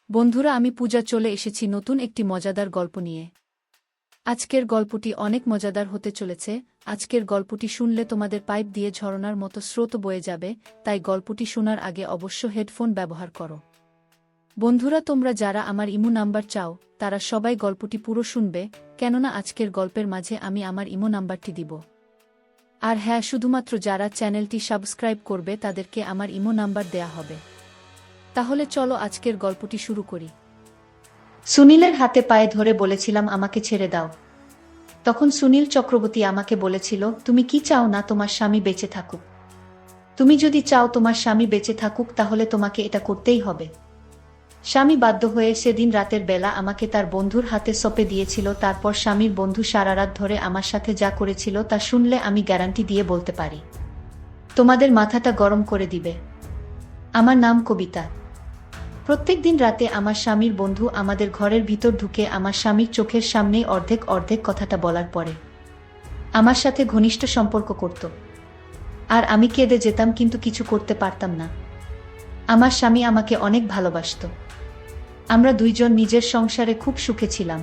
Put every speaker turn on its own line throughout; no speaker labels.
বন্ধুরা, আমি পূজা চলে এসেছি নতুন একটি মজাদার গল্প নিয়ে। আজকের গল্পটি অনেক মজাদার হতে চলেছে। আজকের গল্পটি শুনলে তোমাদের পাইপ দিয়ে ঝরনার মতো স্রোত বয়ে যাবে, তাই গল্পটি শোনার আগে অবশ্য হেডফোন ব্যবহার করো। বন্ধুরা, তোমরা যারা আমার ইমো নাম্বার চাও তারা সবাই গল্পটি পুরো শুনবে, কেননা আজকের গল্পের মাঝে আমি আমার ইমো নাম্বারটি দিব। আর হ্যাঁ, শুধুমাত্র যারা চ্যানেলটি সাবস্ক্রাইব করবে তাদেরকে আমার ইমো নাম্বার দেয়া হবে। তাহলে চলো আজকের গল্পটি শুরু করি।
সুনীলের হাতে পায়ে ধরে বলেছিলাম আমাকে ছেড়ে দাও। তখন সুনীল চক্রবর্তী আমাকে বলেছিল, তুমি কি চাও না তোমার স্বামী বেঁচে থাকুক? তুমি যদি চাও তোমার স্বামী বেঁচে থাকুক তাহলে তোমাকে এটা করতেই হবে। স্বামী বাধ্য হয়ে সেদিন রাতের বেলা আমাকে তার বন্ধুর হাতে সঁপে দিয়েছিল। তারপর স্বামীর বন্ধু সারা রাত ধরে আমার সাথে যা করেছিল তা শুনলে আমি গ্যারান্টি দিয়ে বলতে পারি তোমাদের মাথাটা গরম করে দিবে। আমার নাম কবিতা। প্রত্যেক দিন রাতে আমার স্বামীর বন্ধু আমাদের ঘরের ভিতর ঢুকে আমার স্বামীর চোখের সামনেই অর্ধেক অর্ধেক কথাটা বলার পরে আমার সাথে ঘনিষ্ঠ সম্পর্ক করত। আর আমি কেঁদে যেতাম, কিন্তু কিছু করতে পারতাম না। আমার স্বামী আমাকে অনেক ভালোবাসত। আমরা দুইজন নিজের সংসারে খুব সুখে ছিলাম।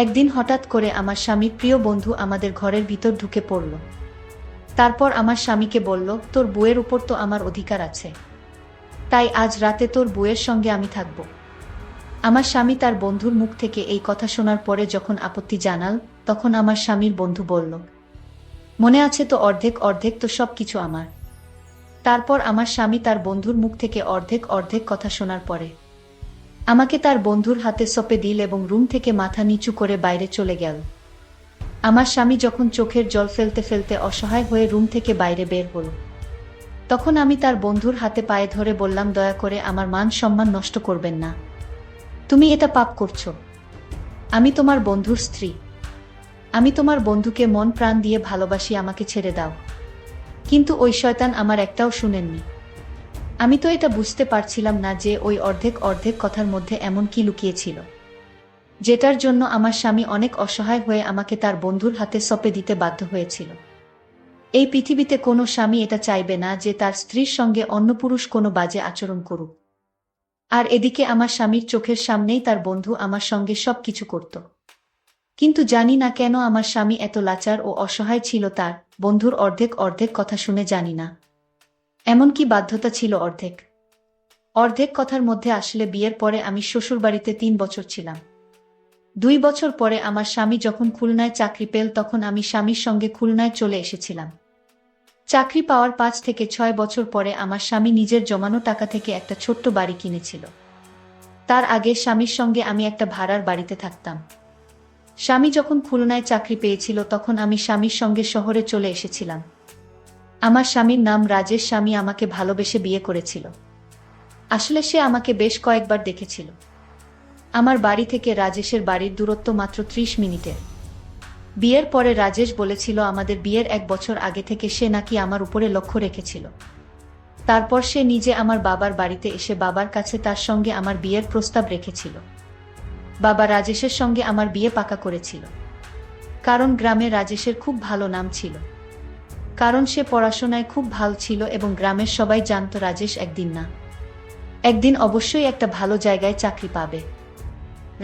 একদিন হঠাৎ করে আমার স্বামীর প্রিয় বন্ধু আমাদের ঘরের ভিতর ঢুকে পড়ল। তারপর আমার স্বামীকে বলল, তোর বউয়ের উপর তো আমার অধিকার আছে, তাই আজ রাতে তোর বউয়ের সঙ্গে আমি থাকব। আমার স্বামী তার বন্ধুর মুখ থেকে এই কথা শোনার পরে যখন আপত্তি জানাল, তখন আমার স্বামীর বন্ধু বলল, মনে আছে তো, অর্ধেক অর্ধেক তো সব কিছু আমার। তারপর আমার স্বামী তার বন্ধুর মুখ থেকে অর্ধেক অর্ধেক কথা শোনার পরে আমাকে তার বন্ধুর হাতে সঁপে দিল এবং রুম থেকে মাথা নিচু করে বাইরে চলে গেল। আমার স্বামী যখন চোখের জল ফেলতে ফেলতে অসহায় হয়ে রুম থেকে বাইরে বের হল, তখন আমি তার বন্ধুর হাতে পায়ে ধরে বললাম, দয়া করে আমার মান সম্মান নষ্ট করবেন না। তুমি এটা পাপ করছো। আমি তোমার বন্ধুর স্ত্রী। আমি তোমার বন্ধুকে মন প্রাণ দিয়ে ভালোবাসি, আমাকে ছেড়ে দাও। কিন্তু ওই শয়তান আমার একটাও শুনেননি। আমি তো এটা বুঝতে পারছিলাম না যে ওই অর্ধেক অর্ধেক কথার মধ্যে এমন কি লুকিয়েছিল, যেটার জন্য আমার স্বামী অনেক অসহায় হয়ে আমাকে তার বন্ধুর হাতে সঁপে দিতে বাধ্য হয়েছিল। এই পৃথিবীতে কোনো স্বামী এটা চাইবে না যে তার স্ত্রীর সঙ্গে অন্য পুরুষ কোনো বাজে আচরণ করুক। আর এদিকে আমার স্বামীর চোখের সামনেই তার বন্ধু আমার সঙ্গে সব কিছু করত। কিন্তু জানি না কেন আমার স্বামী এত লাচার ও অসহায় ছিল, তার বন্ধুর অর্ধেক অর্ধেক কথা শুনে জানি না এমনকি বাধ্যতা ছিল অর্ধেক অর্ধেক কথার মধ্যে। আসলে বিয়ের পরে আমি শ্বশুরবাড়িতে 3 বছর ছিলাম। 2 বছর পরে আমার স্বামী যখন খুলনায় চাকরি পেল, তখন আমি স্বামীর সঙ্গে খুলনায় চলে এসেছিলাম। চাকরি পাওয়ার 5 থেকে 6 বছর পরে আমার স্বামী নিজের জমানো টাকা থেকে একটা ছোট্ট বাড়ি কিনেছিল। তার আগে স্বামীর সঙ্গে আমি একটা ভাড়ার বাড়িতে থাকতাম। স্বামী যখন খুলনায় চাকরি পেয়েছিল তখন আমি স্বামীর সঙ্গে শহরে চলে এসেছিলাম। আমার স্বামীর নাম রাজেশ। স্বামী আমাকে ভালোবেসে বিয়ে করেছিল। আসলে সে আমাকে বেশ কয়েকবার দেখেছিল। আমার বাড়ি থেকে রাজেশের বাড়ির দূরত্ব মাত্র 30 মিনিটের। বিয়ের পরে রাজেশ বলেছিল আমাদের বিয়ের 1 বছর আগে থেকে সে নাকি আমার উপরে লক্ষ্য রেখেছিল। তারপর সে নিজে আমার বাবার বাড়িতে এসে বাবার কাছে তার সঙ্গে আমার বিয়ের প্রস্তাব রেখেছিল। বাবা রাজেশের সঙ্গে আমার বিয়ে পাকা করেছিল। কারণ গ্রামে রাজেশের খুব ভালো নাম ছিল, কারণ সে পড়াশোনায় খুব ভালো ছিল এবং গ্রামের সবাই জানত রাজেশ একদিন না একদিন অবশ্যই একটা ভালো জায়গায় চাকরি পাবে।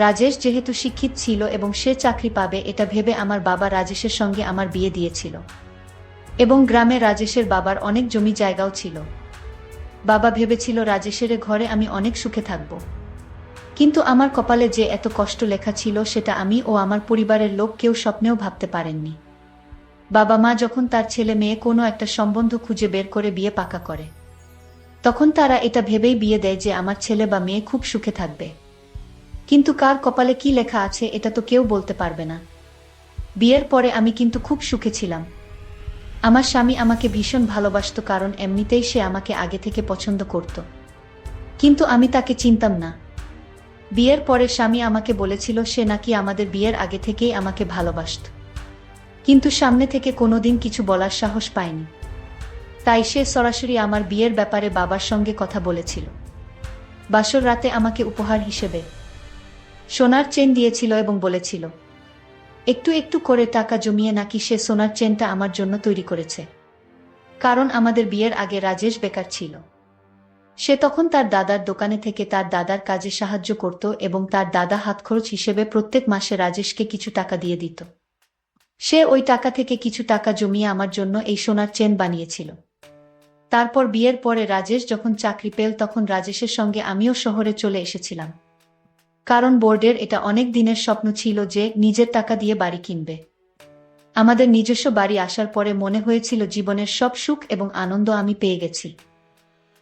রাজেশ যেহেতু শিক্ষিত ছিল এবং সে চাকরি পাবে এটা ভেবে আমার বাবা রাজেশের সঙ্গে আমার বিয়ে দিয়েছিল। এবং গ্রামে রাজেশের বাবার অনেক জমি জায়গাও ছিল। বাবা ভেবেছিল রাজেশের ঘরে আমি অনেক সুখে থাকব। কিন্তু আমার কপালে যে এত কষ্ট লেখা ছিল সেটা আমি ও আমার পরিবারের লোক কেউ স্বপ্নেও ভাবতে পারেননি। বাবা মা যখন তার ছেলে মেয়ে কোনো একটা সম্বন্ধ খুঁজে বের করে বিয়ে পাকা করে, তখন তারা এটা ভেবেই বিয়ে দেয় যে আমার ছেলে বা মেয়ে খুব সুখে থাকবে। কিন্তু কার কপালে কি লেখা আছে এটা তো কেউ বলতে পারবে না। বিয়ের পরে আমি কিন্তু খুব সুখে ছিলাম। আমার স্বামী আমাকে ভীষণ ভালোবাসত, কারণ এমনিতেই সে আমাকে আগে থেকে পছন্দ করত। কিন্তু আমি তাকে চিনতাম না। বিয়ের পরে স্বামী আমাকে বলেছিল সে নাকি আমাদের বিয়ের আগে থেকেই আমাকে ভালোবাসত, কিন্তু সামনে থেকে কোনোদিন কিছু বলার সাহস পায়নি। তাই সে সরাসরি আমার বিয়ের ব্যাপারে বাবার সঙ্গে কথা বলেছিল। বাসর রাতে আমাকে উপহার হিসেবে সোনার চেন দিয়েছিল এবং বলেছিল একটু একটু করে টাকা জমিয়ে নাকি সে সোনার চেনটা আমার জন্য তৈরি করেছে। কারণ আমাদের বিয়ের আগে রাজেশ বেকার ছিল। সে তখন তার দাদার দোকানে থেকে তার দাদার কাজে সাহায্য করত এবং তার দাদা হাতখরচ হিসেবে প্রত্যেক মাসে রাজেশকে কিছু টাকা দিয়ে দিত। সে ওই টাকা থেকে কিছু টাকা জমিয়ে আমার জন্য এই সোনার চেন বানিয়েছিল। তারপর বিয়ের পরে রাজেশ যখন চাকরি পেল তখন রাজেশের সঙ্গে আমিও শহরে চলে এসেছিলাম। কারণ বোর্ডের এটা অনেক দিনের স্বপ্ন ছিল যে নিজের টাকা দিয়ে বাড়ি কিনবে। আমাদের নিজস্ব বাড়ি আসার পরে মনে হয়েছিল জীবনের সব সুখ এবং আনন্দ আমি পেয়ে গেছি।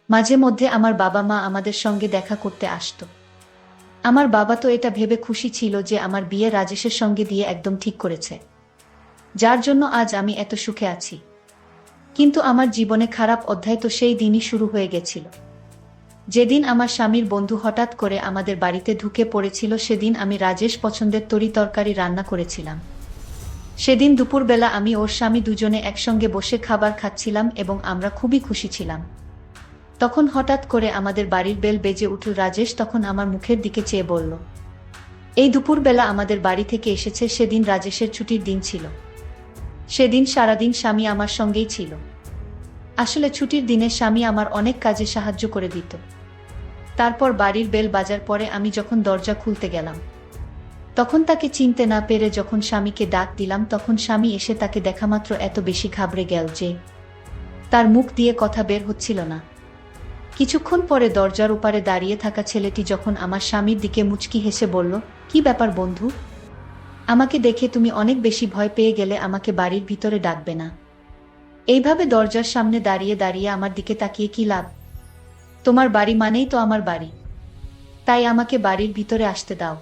মাঝে মধ্যে আমার বাবা মা আমাদের সঙ্গে দেখা করতে আসতো। আমার বাবা তো এটা ভেবে খুশি ছিল যে আমার বিয়ে রাজেশের সঙ্গে দিয়ে একদম ঠিক করেছে, যার জন্য আজ আমি এত সুখে আছি। কিন্তু আমার জীবনে খারাপ অধ্যায় তো সেই দিনই শুরু হয়ে গেছিল। যেদিন আমার স্বামীর বন্ধু হঠাৎ করে আমাদের বাড়িতে ঢুকে পড়েছিল সেদিন আমি রাজেশ পছন্দের তরকারি রান্না করেছিলাম। সেদিন দুপুরবেলা আমি ওর স্বামী দুজনে একসঙ্গে বসে খাবার খাচ্ছিলাম এবং আমরা খুবই খুশি ছিলাম। তখন হঠাৎ করে আমাদের বাড়ির বেল বেজে উঠল। রাজেশ তখন আমার মুখের দিকে চেয়ে বলল, এই দুপুরবেলা আমাদের বাড়ি থেকে এসেছে। সেদিন রাজেশের ছুটির দিন ছিল। সেদিন সারাদিন স্বামী আমার সঙ্গেই ছিল। আসলে ছুটির দিনে স্বামী আমার অনেক কাজে সাহায্য করে দিত। তারপর বাড়ির বেল বাজার পরে আমি যখন দরজা খুলতে গেলাম তখন তাকে চিনতে না পেরে যখন স্বামীকে ডাক দিলাম তখন স্বামী এসে তাকে দেখামাত্র এত বেশি ঘাবড়ে গেল যে তার মুখ দিয়ে কথা বের হচ্ছিল না। কিছুক্ষণ পরে দরজার ওপারে দাঁড়িয়ে থাকা ছেলেটি যখন আমার স্বামীর দিকে মুচকি হেসে বলল, কি ব্যাপার বন্ধু, আমাকে দেখে তুমি অনেক বেশি ভয় পেয়ে গেলে, আমাকে বাড়ির ভিতরে ডাকবে না? এইভাবে দরজার সামনে দাঁড়িয়ে দাঁড়িয়ে আমার দিকে তাকিয়ে কি লাভ? তোমার বাড়ি মানেই তো আমার বাড়ি, তাই আমাকে বাড়ির ভিতরে আসতে দাও।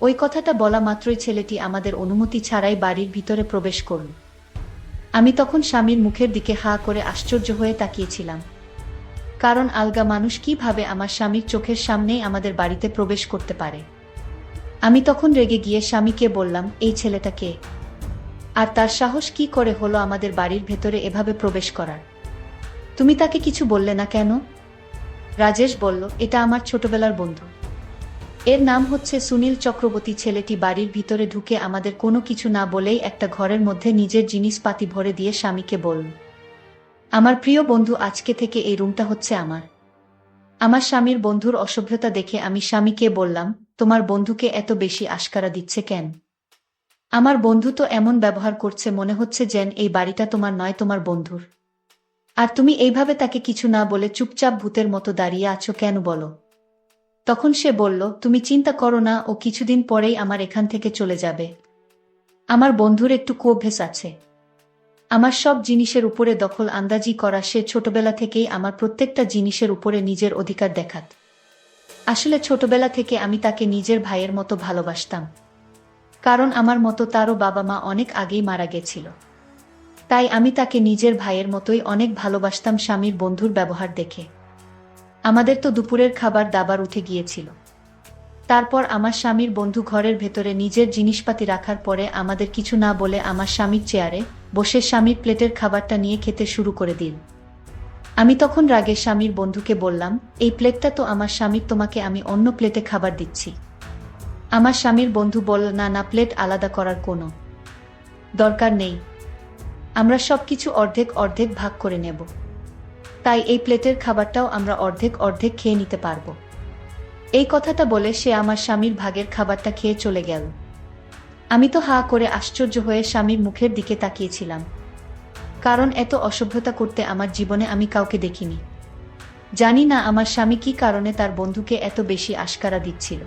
ওই কথাটা বলা মাত্রই ছেলেটি আমাদের অনুমতি ছাড়াই বাড়ির ভিতরে প্রবেশ করল। আমি তখন স্বামীর মুখের দিকে হা করে আশ্চর্য হয়ে তাকিয়েছিলাম, কারণ আলগা মানুষ কিভাবে আমার স্বামীর চোখের সামনেই আমাদের বাড়িতে প্রবেশ করতে পারে। আমি তখন রেগে গিয়ে স্বামীকে বললাম, এই ছেলেটা কে, আর তার সাহস কি করে হলো আমাদের বাড়ির ভেতরে এভাবে প্রবেশ করার? তুমি তাকে কিছু বললে না কেন? রাজেশ বলল, এটা আমার ছোটবেলার বন্ধু, এর নাম হচ্ছে সুনীল চক্রবর্তী। ছেলেটি বাড়ির ভিতরে ঢুকে আমাদের কোনো কিছু না বলেই একটা ঘরের মধ্যে নিজের জিনিসপাতি ভরে দিয়ে স্বামীকে বলল, আমার প্রিয় বন্ধু, আজকে থেকে এই রুমটা হচ্ছে আমার। আমার স্বামীর বন্ধুর অসভ্যতা দেখে আমি স্বামীকে বললাম, তোমার বন্ধুকে এত বেশি আশকারা দিচ্ছে কেন? আমার বন্ধু তো এমন ব্যবহার করছে মনে হচ্ছে যেন এই বাড়িটা তোমার নয়, তোমার বন্ধুর। আর তুমি এইভাবে তাকে কিছু না বলে চুপচাপ ভূতের মতো দাঁড়িয়ে আছো কেন বলো? তখন সে বলল, তুমি চিন্তা করো না, ও কিছুদিন পরেই আমার এখান থেকে চলে যাবে। আমার বন্ধুর একটু অভ্যেস আছে আমার সব জিনিসের উপরে দখল আন্দাজি করা। সে ছোটবেলা থেকেই আমার প্রত্যেকটা জিনিসের উপরে নিজের অধিকার দেখাত। আসলে ছোটবেলা থেকে আমি তাকে নিজের ভাইয়ের মতো ভালোবাসতাম, কারণ আমার মতো তারও বাবা মা অনেক আগেই মারা গেছিল। তাই আমি তাকে নিজের ভাইয়ের মতোই অনেক ভালোবাসতাম। স্বামীর বন্ধুর ব্যবহার দেখে আমাদের তো দুপুরের খাবার দাবার উঠে গিয়েছিল। তারপর আমার স্বামীর বন্ধু ঘরের ভেতরে নিজের জিনিসপাতি রাখার পরে আমাদের কিছু না বলে আমার স্বামীর চেয়ারে বসে স্বামীর প্লেটের খাবারটা নিয়ে খেতে শুরু করে দিল। আমি তখন রাগে স্বামীর বন্ধুকে বললাম, এই প্লেটটা তো আমার স্বামীর, তোমাকে আমি অন্য প্লেটে খাবার দিচ্ছি। আমার স্বামীর বন্ধু বলল, না না, প্লেট আলাদা করার কোনো দরকার নেই, আমরা সবকিছু অর্ধেক অর্ধেক ভাগ করে নেব, তাই এই প্লেটের খাবারটাও আমরা অর্ধেক অর্ধেক খেয়ে নিতে পারবো। এই কথাটা বলে সে আমার স্বামীর ভাগের খাবারটা খেয়ে চলে গেল। আমি তো হা করে আশ্চর্য হয়ে স্বামীর মুখের দিকে তাকিয়েছিলাম, কারণ এত অসভ্যতা করতে আমার জীবনে আমি কাউকে দেখিনি। জানি না আমার স্বামী কি কারণে তার বন্ধুকে এত বেশি আশকারা দিচ্ছিল।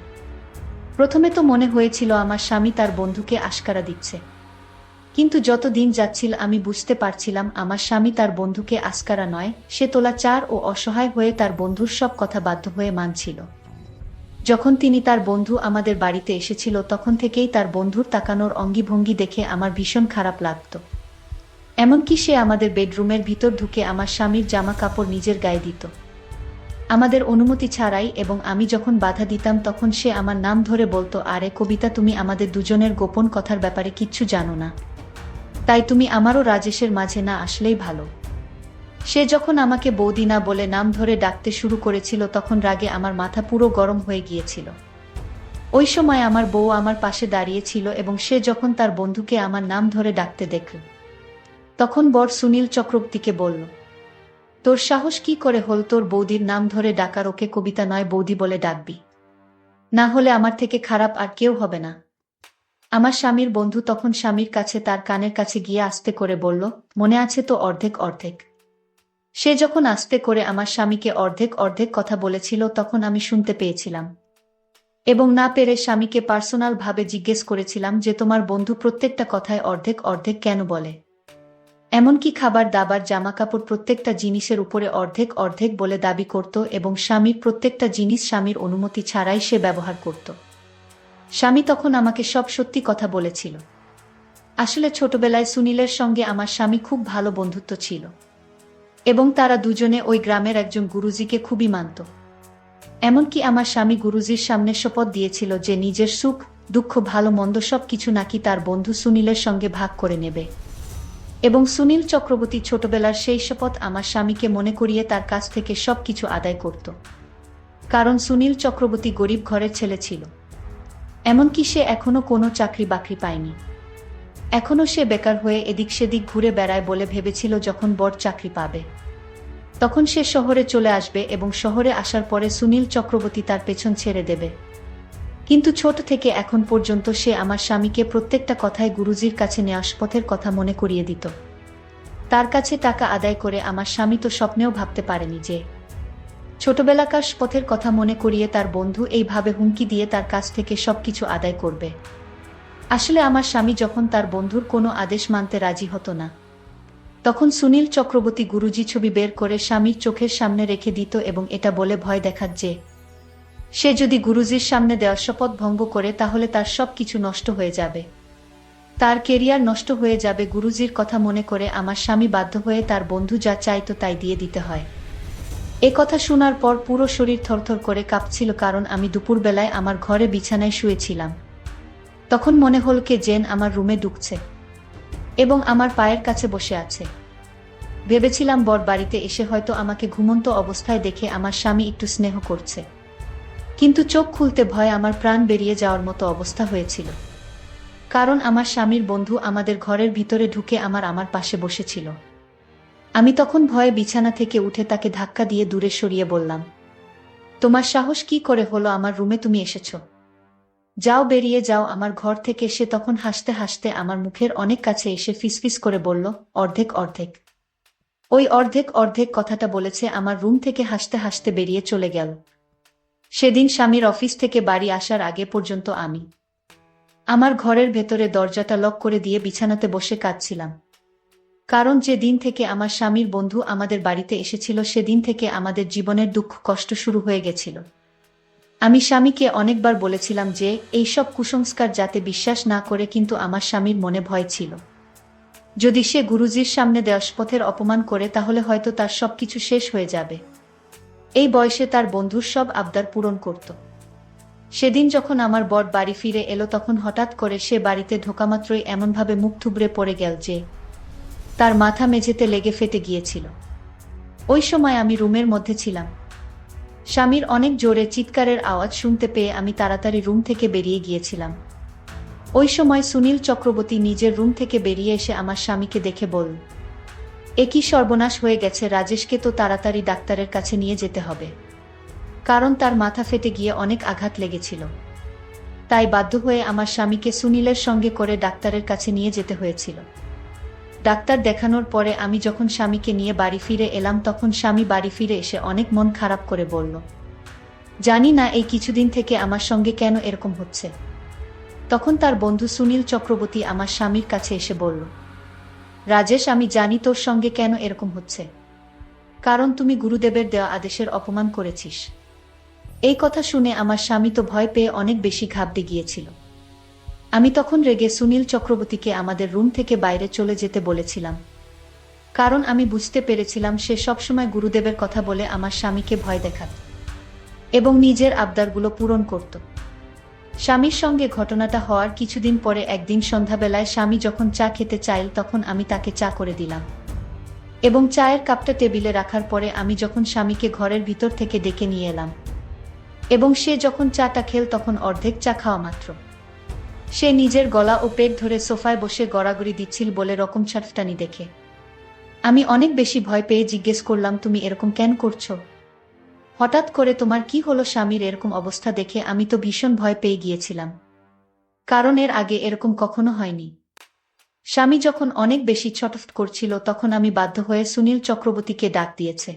প্রথমে তো মনে হয়েছিল আমার স্বামী তার বন্ধুকে আশকারা দিচ্ছে, কিন্তু যত দিন যাচ্ছিল আমি বুঝতে পারছিলাম আমার স্বামী তার বন্ধুকে আশকারা নয়, সে তোলাচার ও অসহায় হয়ে তার বন্ধুর সব কথা বাধ্য হয়ে মানছিল। যখন তিনি তার বন্ধু আমাদের বাড়িতে এসেছিল তখন থেকেই তার বন্ধুর তাকানোর অঙ্গিভঙ্গি দেখে আমার ভীষণ খারাপ লাগত। এমনকি সে আমাদের বেডরুমের ভিতর ঢুকে আমার স্বামীর জামা কাপড় নিজের গায়ে দিত আমাদের অনুমতি ছাড়াই, এবং আমি যখন বাধা দিতাম তখন সে আমার নাম ধরে বলতো, আরে কবিতা, তুমি আমাদের দুজনের গোপন কথার ব্যাপারে কিচ্ছু জানো না, তাই তুমি আমারও রাজেশের মাঝে না আসলেই ভালো। সে যখন আমাকে বৌদি না বলে নাম ধরে ডাকতে শুরু করেছিল তখন রাগে আমার মাথা পুরো গরম হয়ে গিয়েছিল। ওই সময় আমার বউ আমার পাশে দাঁড়িয়েছিল এবং সে যখন তার বন্ধুকে আমার নাম ধরে ডাকতে দেখল তখন বর সুনীল চক্রবর্তীকে বলল, তোর সাহস কি করে হল তোর বৌদির নাম ধরে ডাকার? ওকে কবিতা নয় বৌদি বলে ডাকবি, না হলে আমার থেকে খারাপ আর কেউ হবে না। আমার স্বামীর বন্ধু তখন স্বামীর কাছে তার কানের কাছে গিয়ে আস্তে করে বলল, মনে আছে তো অর্ধেক অর্ধেক। সে যখন আস্তে করে আমার স্বামীকে অর্ধেক অর্ধেক কথা বলেছিল তখন আমি শুনতে পেয়েছিলাম, এবং না পেরে স্বামীকে পার্সোনাল ভাবে জিজ্ঞেস করেছিলাম যে তোমার বন্ধু প্রত্যেকটা কথায় অর্ধেক অর্ধেক কেন বলে, এমনকি খাবার দাবার জামাকাপড় প্রত্যেকটা জিনিসের উপরে অর্ধেক অর্ধেক বলে দাবি করত, এবং স্বামীর প্রত্যেকটা জিনিস স্বামীর অনুমতি ছাড়াই সে ব্যবহার করত। স্বামী তখন আমাকে সব সত্যি কথা বলেছিল। আসলে ছোটবেলায় সুনীলের সঙ্গে আমার স্বামী খুব ভালো বন্ধুত্ব ছিল, এবং তারা দুজনে ওই গ্রামের একজন গুরুজিকে খুবই মানত। এমনকি আমার স্বামী গুরুজির সামনে শপথ দিয়েছিল যে নিজের সুখ দুঃখ ভালো মন্দ সব কিছু নাকি তার বন্ধু সুনীলের সঙ্গে ভাগ করে নেবে। এবং সুনীল চক্রবর্তী ছোটবেলার সেই শপথ আমার স্বামীকে মনে করিয়ে তার কাছ থেকে সব কিছু আদায় করত। কারণ সুনীল চক্রবর্তী গরিব ঘরের ছেলে ছিল, এমনকি সে এখনো কোনো চাকরি বাকরি পায়নি। এখনো সে বেকার হয়ে এদিক সেদিক ঘুরে বেড়ায় বলে ভেবেছিল যখন বড় চাকরি পাবে তখন সে শহরে চলে আসবে, এবং শহরে আসার পরে সুনীল চক্রবর্তী তার পেছন ছেড়ে দেবে। কিন্তু ছোট থেকে এখন পর্যন্ত সে আমার স্বামীকে প্রত্যেকটা কথায় গুরুজির কাছে নেওয়া শপথের কথা মনে করিয়ে দিত। তার কাছে টাকা আদায় করে আমার স্বামী তো স্বপ্নেও ভাবতে পারেনি যে ছোটবেলাকার শপথের কথা মনে করিয়ে তার বন্ধু এইভাবে হুমকি দিয়ে তার কাছ থেকে সবকিছু আদায় করবে। আসলে আমার স্বামী যখন তার বন্ধুর কোনো আদেশ মানতে রাজি হতো না তখন সুনীল চক্রবর্তী গুরুজি ছবি বের করে স্বামীর চোখের সামনে রেখে দিত, এবং এটা বলে ভয় দেখাত যে সে যদি গুরুজির সামনে দেওয়া শপথ ভঙ্গ করে তাহলে তার সব কিছু নষ্ট হয়ে যাবে, তার কেরিয়ার নষ্ট হয়ে যাবে। গুরুজির কথা মনে করে আমার স্বামী বাধ্য হয়ে তার বন্ধু যা চাইতো তাই দিয়ে দিতে হয়। এ কথা শোনার পর পুরো শরীর থরথর করে কাঁপছিল, কারণ আমি দুপুরবেলায় আমার ঘরে বিছানায় শুয়েছিলাম। তখন মনে হল কে যেন আমার রুমে ঢুকছে এবং আমার পায়ের কাছে বসে আছে। ভেবেছিলাম বর বাড়িতে এসে হয়তো আমাকে ঘুমন্ত অবস্থায় দেখে আমার স্বামী একটু স্নেহ করছে, কিন্তু চোখ খুলতে ভয় আমার প্রাণ বেরিয়ে যাওয়ার মতো অবস্থা হয়েছিল। কারণ আমার স্বামীর বন্ধু আমাদের ঘরের ভিতরে ঢুকে আমার পাশে বসেছিল। আমি তখন ভয়ে বিছানা থেকে উঠে তাকে ধাক্কা দিয়ে দূরে সরিয়ে বললাম, তোমার সাহস কি করে হলো আমার রুমে তুমি এসেছো? যাও, বেরিয়ে যাও আমার ঘর থেকে। সে তখন হাসতে হাসতে আমার মুখের অনেক কাছে এসে ফিসফিস করে বলল, অর্ধেক অর্ধেক। ওই অর্ধেক অর্ধেক কথাটা বলেছে আমার রুম থেকে হাসতে হাসতে বেরিয়ে চলে গেল। সেদিন স্বামীর অফিস থেকে বাড়ি আসার আগে পর্যন্ত আমি আমার ঘরের ভেতরে দরজাটা লক করে দিয়ে বিছানাতে বসে কাঁদছিলাম। কারণ যে দিন থেকে আমার স্বামীর বন্ধু আমাদের বাড়িতে এসেছিল সেদিন থেকে আমাদের জীবনের দুঃখ কষ্ট শুরু হয়ে গেছিল। আমি স্বামীকে অনেকবার বলেছিলাম যে এইসব কুসংস্কার যাতে বিশ্বাস না করে, কিন্তু আমার স্বামীর মনে ভয় ছিল যদি সে গুরুজির সামনে দেওয়া শপথের অপমান করে তাহলে হয়তো তার সবকিছু শেষ হয়ে যাবে। এই বয়সে তার বন্ধুর সব আবদার পূরণ করত। সেদিন যখন আমার বর বাড়ি ফিরে এলো তখন হঠাৎ করে সে বাড়িতে ঢোকামাত্রই এমনভাবে মুখ থুবড়ে পড়ে গেল যে তার মাথা মেঝেতে লেগে ফেটে গিয়েছিল। ওই সময় আমি রুমের মধ্যে ছিলাম। স্বামীর অনেক জোরে চিৎকারের আওয়াজ শুনতে পেয়ে আমি তাড়াতাড়ি রুম থেকে বেরিয়ে গিয়েছিলাম। ওই সময় সুনীল চক্রবর্তী নিজের রুম থেকে বেরিয়ে এসে আমার স্বামীকে দেখে বলল, এ কি সর্বনাশ হয়ে গেছে, রাজেশকে তো তাড়াতাড়ি ডাক্তারের কাছে নিয়ে যেতে হবে। কারণ তার মাথা ফেটে গিয়ে অনেক আঘাত লেগেছিল। তাই বাধ্য হয়ে আমার স্বামীকে সুনীলের সঙ্গে করে ডাক্তারের কাছে নিয়ে যেতে হয়েছিল। ডাক্তার দেখানোর পরে আমি যখন স্বামীকে নিয়ে বাড়ি ফিরে এলাম তখন স্বামী বাড়ি ফিরে এসে অনেক মন খারাপ করে বলল, জানি না এই কিছুদিন থেকে আমার সঙ্গে কেন এরকম হচ্ছে। তখন তার বন্ধু সুনীল চক্রবর্তী আমার স্বামীর কাছে এসে বলল, রাজেশ, আমি জানি তোর সঙ্গে কেন এরকম হচ্ছে, কারণ তুমি গুরুদেবের দেওয়া আদেশের অপমান করেছিস। এই কথা শুনে আমার স্বামী তো ভয় পেয়ে অনেক বেশি ঘাবড়ে গিয়েছিল। আমি তখন রেগে সুনীল চক্রবর্তীকে আমাদের রুম থেকে বাইরে চলে যেতে বলেছিলাম, কারণ আমি বুঝতে পেরেছিলাম সে সবসময় গুরুদেবের কথা বলে আমার স্বামীকে ভয় দেখাত এবং নিজের আবদারগুলো পূরণ করত। স্বামীর সঙ্গে ঘটনাটা হওয়ার কিছুদিন পরে একদিন সন্ধ্যাবেলায় স্বামী যখন চা খেতে চাইল তখন আমি তাকে চা করে দিলাম, এবং চায়ের কাপটা টেবিলে রাখার পরে আমি যখন স্বামীকে ঘরের ভিতর থেকে ডেকে নিয়ে এলাম এবং সে যখন চাটা খেল তখন অর্ধেক চা খাওয়া মাত্র সে নিজের গলা ও পেট ধরে সোফায় বসে গড়াগড়ি দিচ্ছিল বলে রকম ছাটফটানি দেখে আমি অনেক বেশি ভয় পেয়ে জিজ্ঞেস করলাম, তুমি এরকম কেন করছো? হঠাৎ করে তোমার কি হলো? স্বামীর এরকম অবস্থা দেখে আমি তো ভীষণ ভয় পেয়ে গিয়েছিলাম, কারণ এর আগে এরকম কখনো হয়নি। স্বামী যখন অনেক বেশি ছটফট করছিল তখন আমি বাধ্য হয়ে সুনীল চক্রবর্তীকে ডাক দিয়েছে।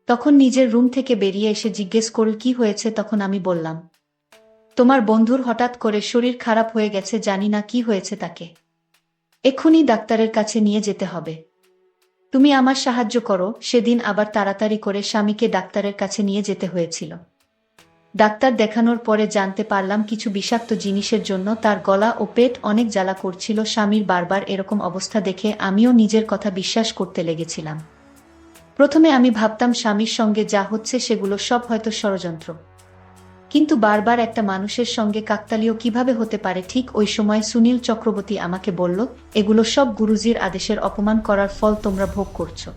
তখন নিজের রুম থেকে বেরিয়ে এসে জিজ্ঞেস করল, কি হয়েছে? তখন আমি বললাম, তোমার বন্ধুর হঠাৎ করে শরীর খারাপ হয়ে গেছে, জানি না কি হয়েছে তাকে। এক্ষুনি ডাক্তারের কাছে নিয়ে যেতে হবে। তুমি আমার সাহায্য করো। সেদিন আবার তাড়াতাড়ি করে স্বামীকে ডাক্তারের কাছে নিয়ে যেতে হয়েছিল। ডাক্তার দেখানোর পরে জানতে পারলাম কিছু বিষাক্ত জিনিসের জন্য তার গলা ও পেট অনেক জ্বালা করছিল। স্বামীর বারবার এরকম অবস্থা দেখে আমিও নিজের কথা বিশ্বাস করতে লেগেছিলাম। প্রথমে আমি ভাবতাম স্বামীর সঙ্গে যা হচ্ছে সেগুলো সব হয়তো ষড়যন্ত্র, কিন্তু বারবার একটা মানুষের সঙ্গে কাকতালীয় কিভাবে হতে পারে? ঠিক ওই সময় সুনীল চক্রবর্তী আমাকে বলল, এগুলো সব গুরুজির আদেশের অপমান করার ফল তোমরা ভোগ করছো।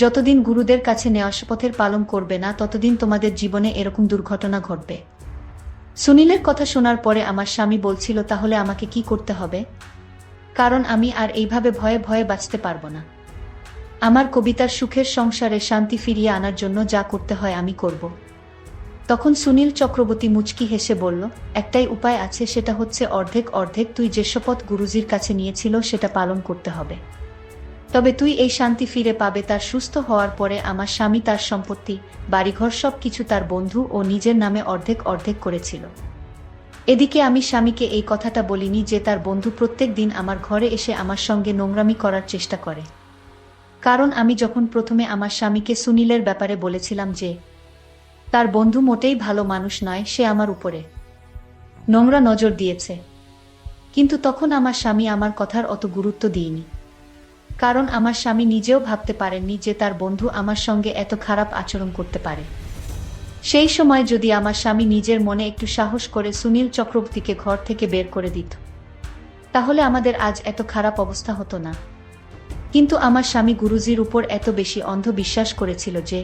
যতদিন গুরুদের কাছে নেওয়া শপথের পালন করবে না ততদিন তোমাদের জীবনে এরকম দুর্ঘটনা ঘটবে। সুনীলের কথা শোনার পরে আমার স্বামী বলছিল, তাহলে আমাকে কি করতে হবে? কারণ আমি আর এইভাবে ভয়ে ভয়ে বাঁচতে পারবো না। আমার কবিতার সুখের সংসারে শান্তি ফিরিয়ে আনার জন্য যা করতে হয় আমি করব। তখন সুনীল চক্রবর্তী মুচকি হেসে বলল, একটাই উপায় আছে, সেটা হচ্ছে অর্ধেক অর্ধেক। তুই যে শপথ গুরুজির কাছে নিয়েছিল সেটা পালন করতে হবে। তবে তুই এই শান্তি ফিরে পাবে তার সুস্থ হওয়ার পরে। আমার স্বামী তার সম্পত্তি, বাড়িঘর সব কিছু তার বন্ধু ও নিজের নামে অর্ধেক অর্ধেক করেছিল। এদিকে আমি স্বামীকে এই কথাটা বলিনি যে তার বন্ধু প্রত্যেক দিন আমার ঘরে এসে আমার সঙ্গে নোংরামি করার চেষ্টা করে। কারণ আমি যখন প্রথমে আমার স্বামীকে সুনীলের ব্যাপারে বলেছিলাম যে তার বন্ধু মোটেই ভালো মানুষ নয়, সে আমার উপরে নোংরা নজর দিয়েছে, কিন্তু তখন আমার স্বামী আমার কথার অত গুরুত্ব দিইনি। কারণ আমার স্বামী নিজেও ভাবতে পারেননি যে তার বন্ধু আমার সঙ্গে এত খারাপ আচরণ করতে পারে। সেই সময় যদি আমার স্বামী নিজের মনে একটু সাহস করে সুনীল চক্রবর্তীকে ঘর থেকে বের করে দিত, তাহলে আমাদের আজ এত খারাপ অবস্থা হতো না। কিন্তু আমার স্বামী গুরুজির উপর এত বেশি অন্ধ বিশ্বাস করেছিল যে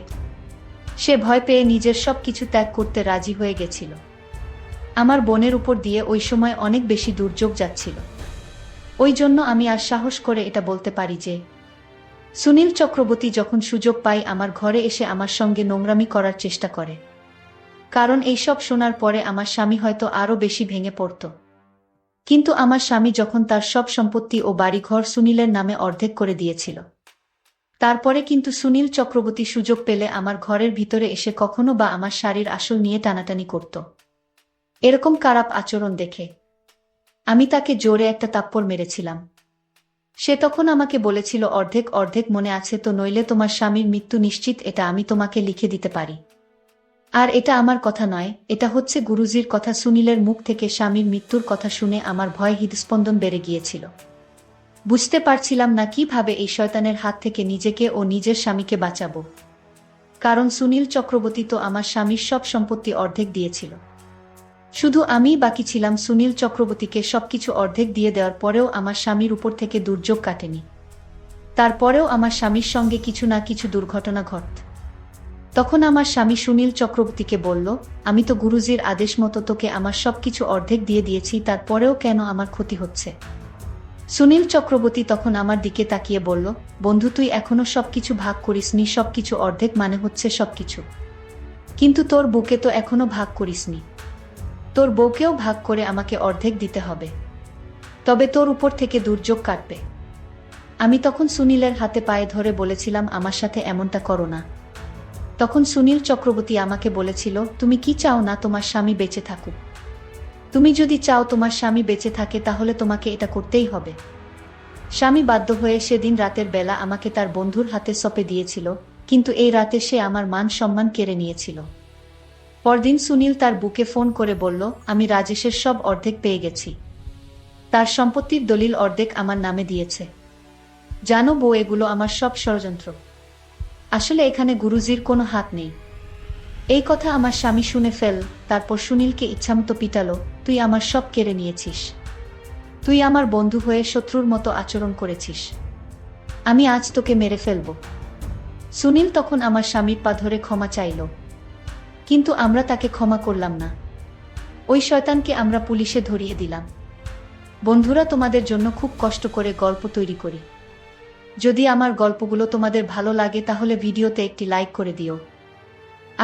সে ভয় পেয়ে নিজের সব কিছু ত্যাগ করতে রাজি হয়ে গেছিল। আমার বোনের উপর দিয়ে ওই সময় অনেক বেশি দুর্যোগ যাচ্ছিল। ওই জন্য আমি আর সাহস করে এটা বলতে পারি যে সুনীল চক্রবর্তী যখন সুযোগ পায় আমার ঘরে এসে আমার সঙ্গে নোংরামি করার চেষ্টা করে। কারণ এইসব শোনার পরে আমার স্বামী হয়তো আরও বেশি ভেঙে পড়ত। কিন্তু আমার স্বামী যখন তার সব সম্পত্তি ও বাড়িঘর সুনীলের নামে অর্ধেক করে দিয়েছিল, তারপরে কিন্তু সুনীল চক্রবর্তী সুযোগ পেলে আমার ঘরের ভিতরে এসে কখনো বা আমার শাড়ির আসল নিয়ে টানাটানি করত। এরকম খারাপ আচরণ দেখে আমি তাকে জোরে একটা থাপ্পড় মেরেছিলাম। সে তখন আমাকে বলেছিল, অর্ধেক অর্ধেক মনে আছে তো? নইলে তোমার স্বামীর মৃত্যু নিশ্চিত, এটা আমি তোমাকে লিখে দিতে পারি। আর এটা আমার কথা নয়, এটা হচ্ছে গুরুজির কথা। সুনীলের মুখ থেকে স্বামীর মৃত্যুর কথা শুনে আমার ভয় হৃদস্পন্দন বেড়ে গিয়েছিল। বুঝতে পারছিলাম না কিভাবে এই শয়তানের হাত থেকে নিজেকে ও নিজের স্বামীকে বাঁচাবো। কারণ সুনীল চক্রবর্তী তো আমার স্বামীর সব সম্পত্তি অর্ধেক দিয়েছিল। শুধু আমিই বাকি ছিলাম। সুনীল চক্রবর্তীকে সবকিছু অর্ধেক দিয়ে দেওয়ার পরেও আমার স্বামীর উপর থেকে দুর্যোগ কাটেনি। তারপরেও আমার স্বামীর সঙ্গে কিছু না কিছু দুর্ঘটনা ঘটত। তখন আমার স্বামী সুনীল চক্রবর্তীকে বলল, আমি তো গুরুজির আদেশ মতো তোকে আমার সবকিছু অর্ধেক দিয়ে দিয়েছি, তারপরেও কেন আমার ক্ষতি হচ্ছে? সুনীল চক্রবর্তী তখন আমার দিকে তাকিয়ে বলল, বন্ধু, তুই এখনো সবকিছু ভাগ করিসনি। সবকিছু অর্ধেক মানে হচ্ছে সবকিছু, কিন্তু তোর বউকে তো এখনো ভাগ করিসনি। তোর বউকেও ভাগ করে আমাকে অর্ধেক দিতে হবে, তবে তোর উপর থেকে দুর্যোগ কাটবে। আমি তখন সুনীলের হাতে পায়ে ধরে বলেছিলাম, আমার সাথে এমনটা করো না। তখন সুনীল চক্রবর্তী আমাকে বলেছিল, তুমি কি চাও না তোমার স্বামী বেঁচে থাকুক? তুমি যদি চাও তোমার স্বামী বেঁচে থাকে তাহলে তোমাকে এটা করতেই হবে। স্বামী বাধ্য হয়ে সেদিন রাতের বেলা আমাকে তার বন্ধুর হাতে সঁপে দিয়েছিল, কিন্তু এই রাতে সে আমার মান সম্মান কেড়ে নিয়েছিল। পরদিন সুনীল তার বুকে ফোন করে বলল, আমি রাজেশের সব অর্ধেক পেয়ে গেছি। তার সম্পত্তির দলিল অর্ধেক আমার নামে দিয়েছে। জানো বউ, এগুলো আমার সব ষড়যন্ত্র। আসলে এখানে গুরুজির কোনো হাত নেই। এই কথা আমার স্বামী শুনে ফেল। তারপর সুনীলকে ইচ্ছামতো পিটালো, তুই আমার সব কেড়ে নিয়েছিস। তুই আমার বন্ধু হয়ে শত্রুর মতো আচরণ করেছিস। আমি আজ তোকে মেরে ফেলব। সুনীল তখন আমার স্বামীর পা ধরে ক্ষমা চাইল, কিন্তু আমরা তাকে ক্ষমা করলাম না। ওই শয়তানকে আমরা পুলিশে ধরিয়ে দিলাম। বন্ধুরা, তোমাদের জন্য খুব কষ্ট করে গল্প তৈরি করি। যদি আমার গল্পগুলো তোমাদের ভালো লাগে তাহলে ভিডিওতে একটি লাইক করে দিও।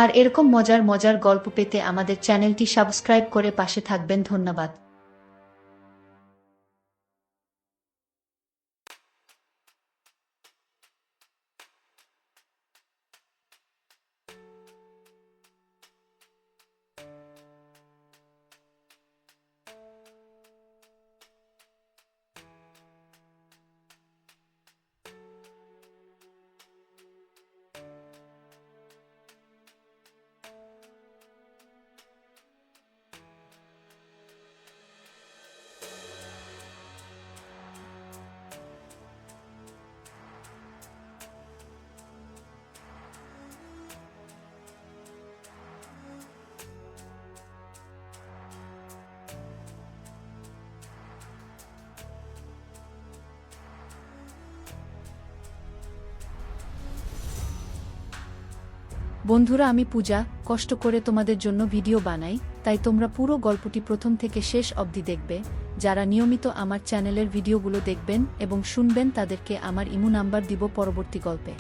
আর এরকম মজার মজার গল্প পেতে আমাদের চ্যানেলটি সাবস্ক্রাইব করে পাশে থাকবেন। ধন্যবাদ।
বন্ধুরা, আমি পূজা কষ্ট করে তোমাদের জন্য ভিডিও বানাই, তাই তোমরা পুরো গল্পটি প্রথম থেকে শেষ অবধি দেখবে। যারা নিয়মিত আমার চ্যানেলের ভিডিওগুলো দেখবেন এবং শুনবেন তাদেরকে আমার ইমো নাম্বার দিব পরবর্তী গল্পে।